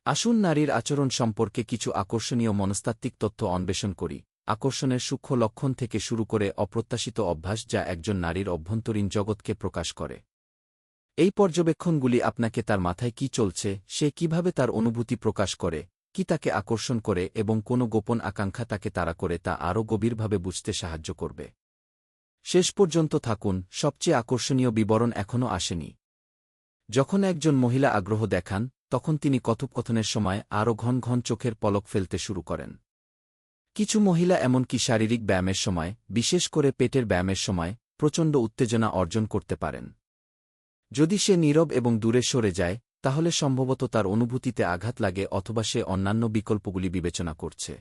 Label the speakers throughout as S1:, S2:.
S1: আসুন নারীর আচরণ সম্পর্কে কিছু আকর্ষণীয় মনস্তাত্ত্বিক তথ্য অন্বেষণ করি। আকর্ষণের সূক্ষ্ম লক্ষণ থেকে শুরু করে অপ্রত্যাশিত অভ্যাস যা একজন নারীর অভ্যন্তরীণ জগৎকে প্রকাশ করে। এই পর্যবেক্ষণগুলি আপনাকে তার মাথায় কি চলছে, সে কিভাবে তার অনুভূতি প্রকাশ করে, কি তাকে আকর্ষণ করে এবং কোনো গোপন আকাঙ্ক্ষা তাকে তাড়া করে তা আরও গভীরভাবে বুঝতে সাহায্য করবে। শেষ পর্যন্ত থাকুন, সবচেয়ে আকর্ষণীয় বিবরণ এখনও আসেনি। যখন একজন মহিলা আগ্রহ দেখান, তখন তিনি কথোপকথনের সময় আরও ঘন ঘন চোখের পলক ফেলতে শুরু করেন। কিছু মহিলা এমনকি শারীরিক ব্যায়ামের সময়, বিশেষ করে পেটের ব্যায়ামের সময়, প্রচণ্ড উত্তেজনা অর্জন করতে পারেন। যদি সে নীরব এবং দূরে সরে যায়, তাহলে সম্ভবত তার অনুভূতিতে আঘাত লাগে অথবা সে অন্যান্য বিকল্পগুলি বিবেচনা করছে।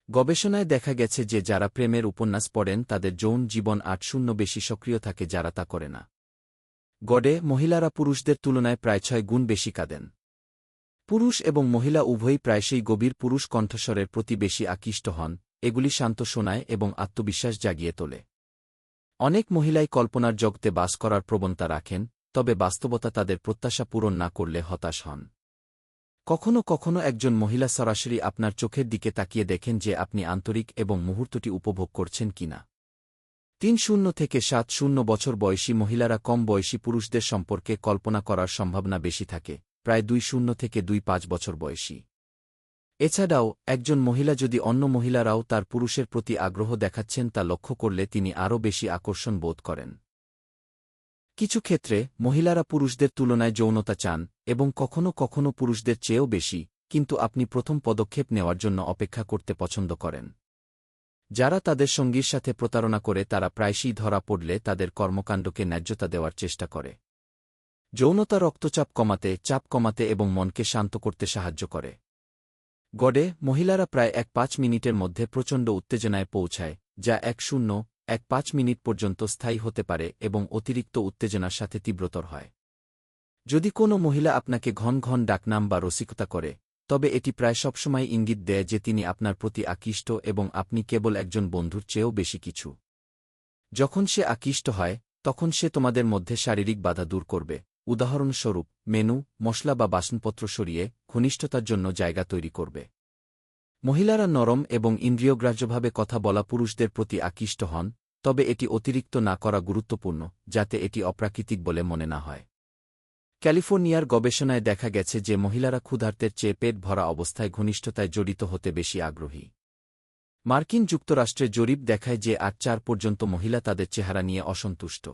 S1: গবেষণায় দেখা গেছে যে যারা প্রেমের উপন্যাস পড়েন তাদের যৌন জীবন ৮ বেশি সক্রিয় থাকে যারা তা করে না। গড়ে মহিলারা পুরুষদের তুলনায় প্রায় ৬ গুণ বেশি কাঁদেন। পুরুষ এবং মহিলা উভয়ই প্রায়শই গভীর পুরুষ কণ্ঠস্বরের প্রতি বেশি আকৃষ্ট হন, এগুলি শান্ত শোনায় এবং আত্মবিশ্বাস জাগিয়ে তোলে। অনেক মহিলাই কল্পনার জগতে বাস করার প্রবণতা রাখেন, তবে বাস্তবতা তাদের প্রত্যাশা পূরণ না করলে হতাশ হন। কখনও কখনও একজন মহিলা সরাসরি আপনার চোখের দিকে তাকিয়ে দেখেন যে আপনি আন্তরিক এবং মুহূর্তটি উপভোগ করছেন কিনা। ৩০ থেকে ৭০ বছর বয়সী মহিলারা কম বয়সী পুরুষদের সম্পর্কে কল্পনা করার সম্ভাবনা বেশি থাকে, প্রায় ২০ থেকে ২৫ বছর বয়সী। এছাড়াও একজন মহিলা যদি অন্য মহিলারাও তার পুরুষের প্রতি আগ্রহ দেখাচ্ছেন তা লক্ষ্য করলে তিনি আরও বেশি আকর্ষণ বোধ করেন। কিছু ক্ষেত্রে মহিলারা পুরুষদের তুলনায় যৌনতা চান এবং কখনও কখনও পুরুষদের চেয়েও বেশি, কিন্তু আপনি প্রথম পদক্ষেপ নেওয়ার জন্য অপেক্ষা করতে পছন্দ করেন। যারা তাদের সঙ্গীর সাথে প্রতারণা করে তারা প্রায়শই ধরা পড়লে তাদের কর্মকাণ্ডকে ন্যায্যতা দেওয়ার চেষ্টা করে। যৌনতা রক্তচাপ কমাতে, চাপ কমাতে এবং মনকে শান্ত করতে সাহায্য করে। গড়ে মহিলারা প্রায় ১-৫ মিনিটের মধ্যে প্রচণ্ড উত্তেজনায় পৌঁছায়, যা ১-৫ মিনিট পর্যন্ত স্থায়ী হতে পারে এবং অতিরিক্ত উত্তেজনার সাথে তীব্রতর হয়। যদি কোনো মহিলা আপনাকে ঘন ঘন ডাকনাম বা রসিকতা করে, তবে এটি প্রায় সবসময় ইঙ্গিত দেয় যে তিনি আপনার প্রতি আকৃষ্ট এবং আপনি কেবল একজন বন্ধুর চেয়েও বেশি কিছু। যখন সে আকৃষ্ট হয়, তখন সে তোমাদের মধ্যে শারীরিক বাধা দূর করবে, উদাহরণস্বরূপ মেনু, মশলা বা বাসনপত্র সরিয়ে ঘনিষ্ঠতার জন্য জায়গা তৈরি করবে। মহিলারা নরম এবং ইন্দ্রিয়গ্রাহ্যভাবে কথা বলা পুরুষদের প্রতি আকৃষ্ট হন, তবে এটি অতিরিক্ত না করা গুরুত্বপূর্ণ, যাতে এটি অপ্রাকৃতিক বলে মনে না হয়। ক্যালিফোর্নিয়ার গবেষণায় দেখা গেছে যে মহিলারা ক্ষুধার্তের চেয়ে পেট ভরা অবস্থায় ঘনিষ্ঠতায় জড়িত হতে বেশি আগ্রহী। মার্কিন যুক্তরাষ্ট্রে জরিপ দেখায় যে ৮-৪ পর্যন্ত মহিলা তাদের চেহারা নিয়ে অসন্তুষ্ট।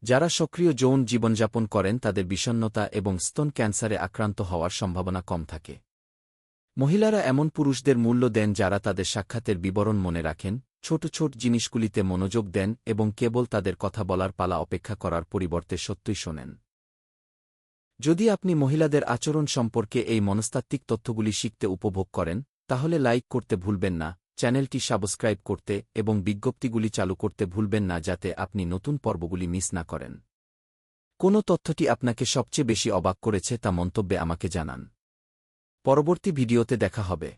S1: যারা সক্রিয় যৌন জীবনযাপন করেন তাদের বিষণ্ণতা এবং স্তন ক্যান্সারে আক্রান্ত হওয়ার সম্ভাবনা কম থাকে। মহিলারা এমন পুরুষদের মূল্য দেন যারা তাদের সাক্ষাতের বিবরণ মনে রাখেন, ছোট ছোট জিনিসগুলিতে মনোযোগ দেন এবং কেবল তাদের কথা বলার পালা অপেক্ষা করার পরিবর্তে সত্যই শোনেন। যদি আপনি মহিলাদের আচরণ সম্পর্কে এই মনস্তাত্ত্বিক তথ্যগুলি শিখতে উপভোগ করেন, তাহলে লাইক করতে ভুলবেন না, চ্যানেলটি সাবস্ক্রাইব করতে এবং বিজ্ঞপ্তিগুলি চালু করতে ভুলবেন না যাতে আপনি নতুন পর্বগুলি মিস না করেন। কোন তথ্যটি আপনাকে সবচেয়ে বেশি অবাক করেছে তা মন্তব্যে আমাকে জানান। পরবর্তী ভিডিওতে দেখা হবে।